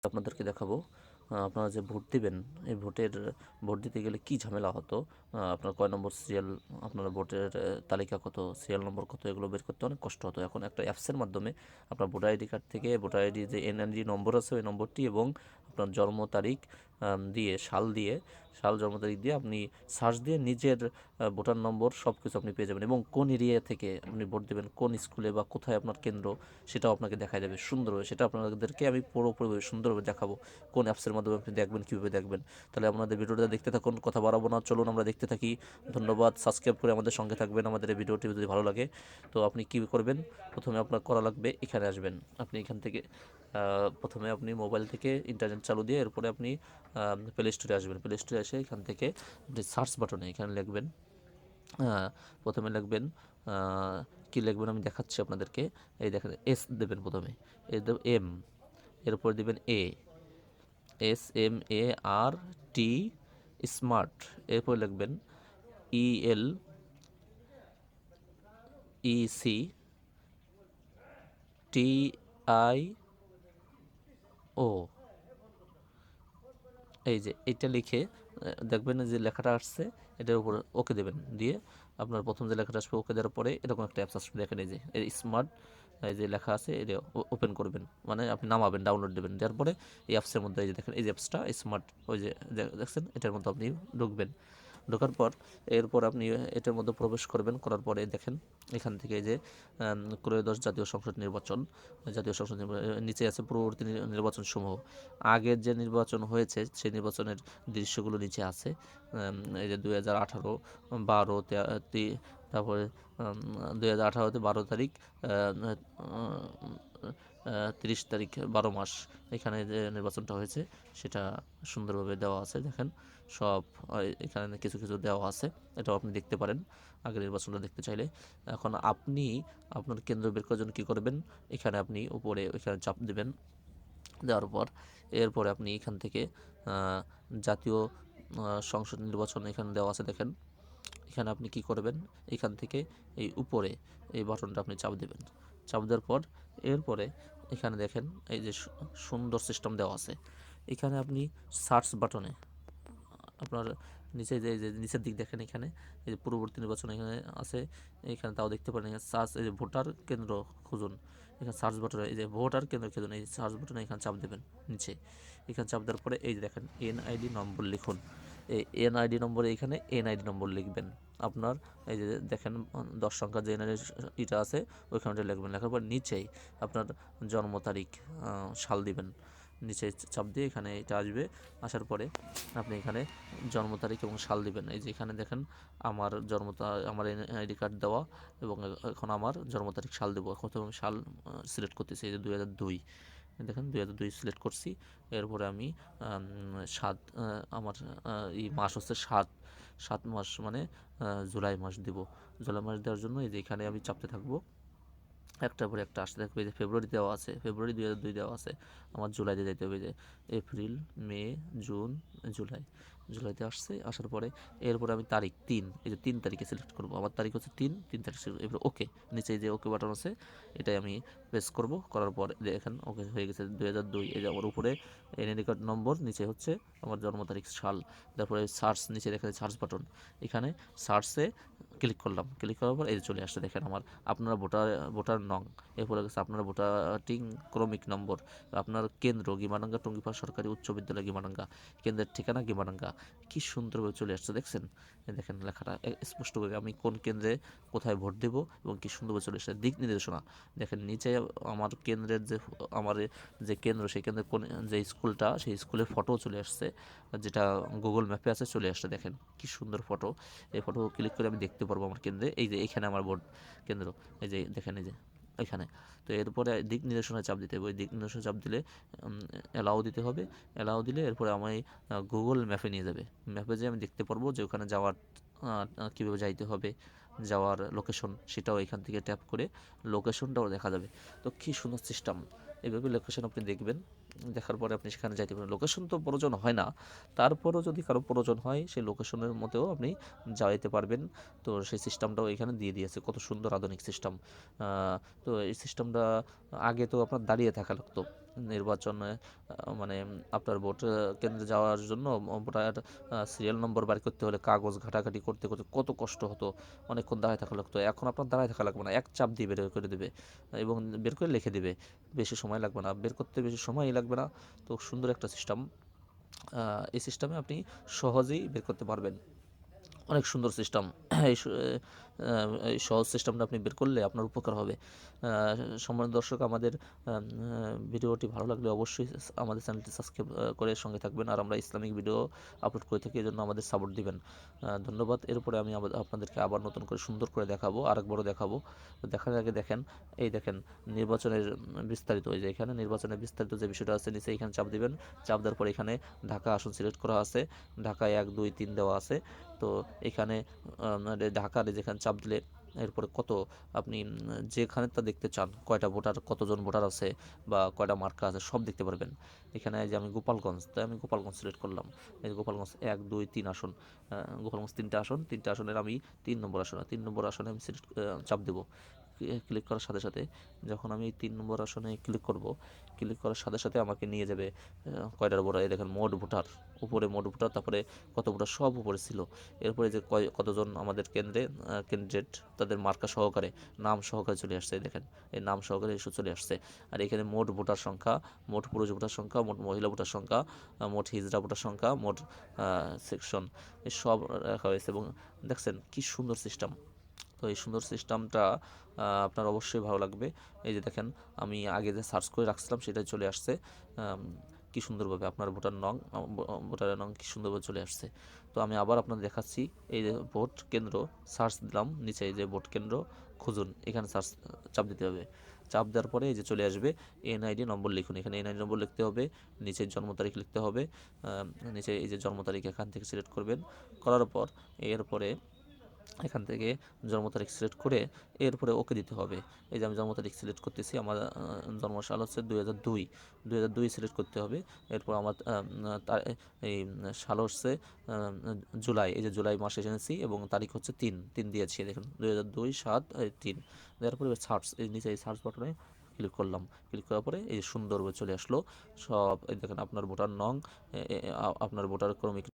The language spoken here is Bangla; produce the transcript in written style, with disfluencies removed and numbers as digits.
আপনাদেরকে দেখাবো আপনারা যে ভোট দিবেন, এই ভোট দিতে গেলে কি ঝামেলা হতো। আপনার কয় নম্বর সিরিয়াল, আপনার ভোটের তালিকা কত, সিরিয়াল নম্বর কত, এগুলো বের করতে অনেক কষ্ট হতো। এখন একটা অ্যাপসের মাধ্যমে আপনার ভোটার আইডি কার্ড থেকে ভোটার আইডি যে এনআইডি নম্বর আছে ওই নম্বরটি এবং আপনার জন্ম তারিখ দিয়ে সাল জন্ম তারিখ দিয়ে আপনি সার্চ দিয়ে নিজের ভোটার নম্বর সব কিছু আপনি পেয়ে যাবেন এবং কোন এরিয়া থেকে আপনি ভোট দেবেন, কোন স্কুলে বা কোথায় আপনার কেন্দ্র সেটাও আপনাকে দেখা যাবে সুন্দরভাবে। সেটা আপনাদেরকে আমি পুরোপুরি সুন্দরভাবে দেখাবো কোন অ্যাপসের মাধ্যমে আপনি দেখবেন, কীভাবে দেখবেন। তাহলে আপনাদের ভিডিওটা দেখতে থাকুন, কথা বাড়াবো না, চলুন আমরা দেখতে থাকি। ধন্যবাদ, সাবস্ক্রাইব করে আমাদের সঙ্গে থাকবেন আমাদের এই ভিডিওটি যদি ভালো লাগে। তো আপনি কী করবেন, প্রথমে আপনার করা লাগবে এখানে আসবেন। আপনি এখান থেকে প্রথমে আপনি মোবাইল থেকে ইন্টারনেট চালু দিয়ে এরপরে আপনি প্লে স্টোরে আসবেন। প্লে স্টোরে এসে এখান থেকে আপনি সার্চ বাটনে এখানে লিখবেন, প্রথমে লিখবেন কী লিখবেন আমি দেখাচ্ছি আপনাদেরকে। এই দেখেন, এস দেবেন প্রথমে, এম, এরপর দেবেন SMART স্মার্ট, এরপর লিখবেন ELECTIO। এই যে এটা লিখে দেখবেন যে লেখাটা আসছে, এটার উপর ওকে দেবেন। দিয়ে আপনার প্রথম যে লেখাটা আসবে ওকে দেওয়ার পরে এরকম একটা অ্যাপস আসবে, দেখেন এই যে স্মার্ট, এই যে লেখা আছে এটা ওপেন করবেন, মানে আপনি নামাবেন, ডাউনলোড দেবেন। দেওয়ার পরে এই অ্যাপসের মধ্যে এই যে দেখেন এই যে অ্যাপসটা স্মার্ট, ওই যে দেখছেন এটার মধ্যে আপনি ঢুকবেন। ঢোকার পর এরপর আপনি এটার মধ্যে প্রবেশ করবেন। করার পরে দেখেন এখান থেকে এই যে ত্রয়োদশ জাতীয় সংসদ নির্বাচন, নিচে আছে পূর্ববর্তী নির্বাচন সমূহ। আগের যে নির্বাচন হয়েছে সেই নির্বাচনের দৃশ্যগুলো নিচে আছে। এই যে 2018, 12, তারপরে 2018-তে 12 তারিখ, 30 তারিখ, 12 মাস এখানে যে নির্বাচনটা হয়েছে সেটা সুন্দরভাবে দেওয়া আছে। দেখেন সব এখানে কিছু কিছু দেওয়া আছে, এটাও আপনি দেখতে পারেন আগের নির্বাচনটা দেখতে চাইলে। এখন আপনি আপনার কেন্দ্র বের করার জন্য কী করবেন, এখানে আপনি উপরে এখানে চাপ দেবেন। দেওয়ার পর এরপরে আপনি এখান থেকে জাতীয় সংসদ নির্বাচন এখানে দেওয়া আছে, দেখেন এখানে আপনি কি করবেন, এখান থেকে এই উপরে এই বাটনটা আপনি চাপ দেবেন। চাপ দেওয়ার পর এরপরে এখানে দেখেন এই যে সুন্দর সিস্টেম দেওয়া আছে। এখানে আপনি সার্চ বাটনে আপনার নিচে যে নিচের দিক দেখেন, এখানে এই যে পূর্ববর্তী নির্বাচন এখানে আছে, এখানে তাও দেখতে পারেন। সার্চ, এই যে ভোটার কেন্দ্র খুঁজুন, এখানে সার্চ বাটনে এই যে ভোটার কেন্দ্র খুঁজুন, এই সার্চ বাটনে এখানে চাপ দেবেন নিচে। এখানে চাপ দেওয়ার পরে এই যে দেখেন এনআইডি নম্বর লিখুন। এই এনআইডি নম্বরে এখানে এনআইডি নম্বর লিখবেন আপনার। এই যে দেখেন 10 সংখ্যার যে এনআইডি এটা আছে ওইখানটা লিখবেন। লেখার পর নিচেই আপনার জন্ম তারিখ, সাল দিবেন। নিচে চাপ দিয়ে এখানে এটা আসবে। আসার পরে আপনি এখানে জন্ম তারিখ এবং সাল দিবেন। এই যে এখানে দেখেন আমার আমার আইডি কার্ড দেওয়া এবং এখন আমার জন্ম তারিখ সাল দেবো। এখন তো আমি সাল সিলেক্ট করতেছি, এই যে 2002, দেখেন 2002 সিলেক্ট করছি। এরপরে আমি আমার এই মাস হচ্ছে 7 মাস, মানে জুলাই মাস দিব। জুলাই মাস দেওয়ার জন্য এই যে এখানে আমি চাপতে থাকবো, একটার পরে একটা আসতে থাকবে। যে ফেব্রুয়ারি দেওয়া আছে, ফেব্রুয়ারি 2002 দেওয়া আছে, আমার জুলাইতে যেতে হবে। যে এপ্রিল, মে, জুন, জুলাইতে আসছে। আসার পরে এরপরে আমি তারিখ 3, এই যে 3 তারিখে সিলেক্ট করবো। আমার তারিখ হচ্ছে 3 তারিখ। এরপরে ওকে, নিচে যে ওকে বাটন আছে এটাই আমি প্রেস করব। করার পর দেখেন ওকে হয়ে গেছে 2002। এই যে আমার উপরে এনআইডি কার্ড নম্বর, নিচে হচ্ছে আমার জন্ম তারিখ, সাল। তারপরে সার্চ, নিচে দেখা যায় সার্চ বাটন, এখানে সার্চে ক্লিক করলাম। ক্লিক করার পর এই চলে আসছে, দেখেন আমার আপনার ভোটার নং, এরপরে গেছে আপনার ভোটারিং ক্রমিক নম্বর, আপনার কেন্দ্র গিমাডাঙ্গা টঙ্গিপাড়া সরকারি উচ্চ বিদ্যালয় গিমাডাঙ্গা, কেন্দ্রের ঠিকানা গিমাডাঙ্গা। কি সুন্দরভাবে চলে আসছে দেখছেন। দেখেন লেখাটা স্পষ্ট করে আমি কোন কেন্দ্রে কোথায় ভোট দেব এবং কি সুন্দরভাবে চলে আসছে দিক নির্দেশনা। দেখেন নিচে আমার কেন্দ্রের আমার যে কেন্দ্র, সেই কেন্দ্রের কোন যে স্কুলটা, সেই স্কুলের ফটো চলে আসছে, যেটা গুগল ম্যাপে আছে চলে আসছে। দেখেন কি সুন্দর ফটো। এই ফটো ক্লিক করে আমি দেখতে পারবো আমার কেন্দ্রে, এই যে এখানে আমার ভোট কেন্দ্র, এই যে দেখেন এই যে এখানে। তো এরপরে দিক নির্দেশনায় চাপ দিতে হবে। ওই দিক নির্দেশনা চাপ দিলে অ্যালাউ দিতে হবে। অ্যালাউ দিলে এরপরে আমায় গুগল ম্যাপে নিয়ে যাবে। ম্যাপে যেয়ে আমি দেখতে পারবো যে ওখানে যাওয়ার কীভাবে যাইতে হবে, যাওয়ার লোকেশন, সেটাও এখান থেকে ট্যাপ করে লোকেশনটাও দেখা যাবে। তো কী সুন্দর সিস্টেম। এইভাবে লোকেশন আপনি দেখবেন, দেখার পরে আপনি সেখানে যাইতে পারেন। লোকেশন তো প্রয়োজন হয় না, তারপরেও যদি কারো প্রয়োজন হয় সেই লোকেশনের মতেও আপনি যাইতে পারবেন। তো সেই সিস্টেমটাও এখানে দিয়ে দিয়েছে, কত সুন্দর আধুনিক সিস্টেম। তো এই সিস্টেমটা আগে তো আপনার দাঁড়িয়ে থাকা লাগতো, নির্বাচনে মানে আপনার ভোট কেন্দ্রে যাওয়ার জন্য ভোটার সিরিয়াল নম্বর বাড়ি করতে হলে কাগজ ঘাটাঘাটি করতে করতে কত কষ্ট হতো, অনেকক্ষণ দাঁড়ায় থাকা লাগতো। এখন আপনার দাঁড়ায় থাকা লাগবে না, এক চাপ দিয়ে বের করে দেবে এবং বের করে লিখে দেবে, বেশি সময় লাগবে না, বের করতে বেশি সময়ই লাগবে না। তো সুন্দর একটা সিস্টেম, এই সিস্টেমে আপনি সহজেই বের করতে পারবেন। অনেক সুন্দর সিস্টেম। এই এই সহজ সিস্টেমটা আপনি বের করলে আপনার উপকার হবে। সম্মানিত দর্শক, আমাদের ভিডিওটি ভালো লাগলে অবশ্যই আমাদের চ্যানেলটি সাবস্ক্রাইব করে সঙ্গে থাকবেন। আর আমরা ইসলামিক ভিডিও আপলোড করে থাকি, এই জন্য আমাদের সাপোর্ট দিবেন। ধন্যবাদ। এরপরে আমি আপনাদেরকে আবার নতুন করে সুন্দর করে দেখাবো, আরেকবারও দেখাবো। দেখার আগে দেখেন, এই দেখেন নির্বাচনের বিস্তারিত, এই যে এখানে নির্বাচনের বিস্তারিত যে বিষয়টা আছে নিচে এখানে চাপ দিবেন। চাপ দেওয়ার পর এখানে ঢাকা আসন সিলেক্ট করা আছে, ঢাকায় 1 2 3 দেওয়া আছে। তো এখানে ঢাকার যেখানে চাপ দিলে এরপরে কত আপনি যেখানেরটা দেখতে চান, কয়টা ভোটার, কতজন ভোটার আছে বা কয়টা মার্কা আছে সব দেখতে পারবেন। এখানে যে আমি গোপালগঞ্জ, তাই আমি গোপালগঞ্জ সিলেক্ট করলাম। এই যে গোপালগঞ্জ 1 2 3 আসন, গোপালগঞ্জ 3টা আসন, 3টা আসনের আমি 3 নম্বর আসন, 3 নম্বর আসনে আমি সিলেক্ট চাপ দেবো। ক্লিক করার সাথে সাথে যখন আমি এই 3 নম্বর আসনে ক্লিক করব, ক্লিক করার সাথে সাথে আমাকে নিয়ে যাবে কয়টার ভোটার, এই দেখেন মোট ভোটার, উপরে মোট ভোটার, তারপরে কত ভোটার সব উপরে ছিল। এরপরে যে কতজন আমাদের কেন্দ্রে ক্যান্ডিডেট তাদের মার্কা সহকারে, নাম সহকারে চলে আসছে, দেখেন এই নাম সহকারে এসে চলে আসছে। আর এখানে মোট ভোটার সংখ্যা, মোট পুরুষ ভোটার সংখ্যা, মোট মহিলা ভোটার সংখ্যা, মোট হিজড়া ভোটার সংখ্যা, মোট সেকশন, এই সব রাখা হয়েছে। এবং দেখছেন কি সুন্দর সিস্টেম। তো এই সুন্দর সিস্টেমটা আপনার অবশ্যই ভালো লাগবে। এই যে দেখেন আমি আগে যে সার্চ করে রাখছিলাম সেটাই চলে আসছে, কি সুন্দরভাবে আপনার ভোটারের নং কি সুন্দরভাবে চলে আসছে। তো আমি আবার আপনাদের দেখাচ্ছি, এই যে ভোট কেন্দ্র সার্চ দিলাম, নিচে এই যে ভোট কেন্দ্র খুঁজুন, এখানে সার্চ চাপ দিতে হবে। চাপ দেওয়ার পরে এই যে চলে আসবে এনআইডি নম্বর লিখুন, এখানে এনআইডি নম্বর লিখতে হবে, নিচে জন্ম তারিখ লিখতে হবে, নিচে এই যে জন্ম তারিখ এখান থেকে সিলেক্ট করবেন। করার পর এরপরে এখান থেকে জন্ম তারিখ সিলেক্ট করে এরপরে ওকে দিতে হবে। এই যে আমি জন্ম তারিখ সিলেক্ট করতেছি, আমার জন্মসাল হচ্ছে 2002, 2002 সিলেক্ট করতে হবে। এরপর আমার এই সাল হচ্ছে জুলাই, এই যে জুলাই মাসে এনেছি এবং তারিখ হচ্ছে 3 দিয়েছি, দেখুন 2002 7 3। দেওয়ার পরে সার্চ, এই নিচে এই সার্চ বাটনে ক্লিক করলাম। ক্লিক করার পরে এই সুন্দরভাবে চলে আসলো সব। এই দেখেন আপনার ভোটার নং, আপনার ভোটার ক্রমিক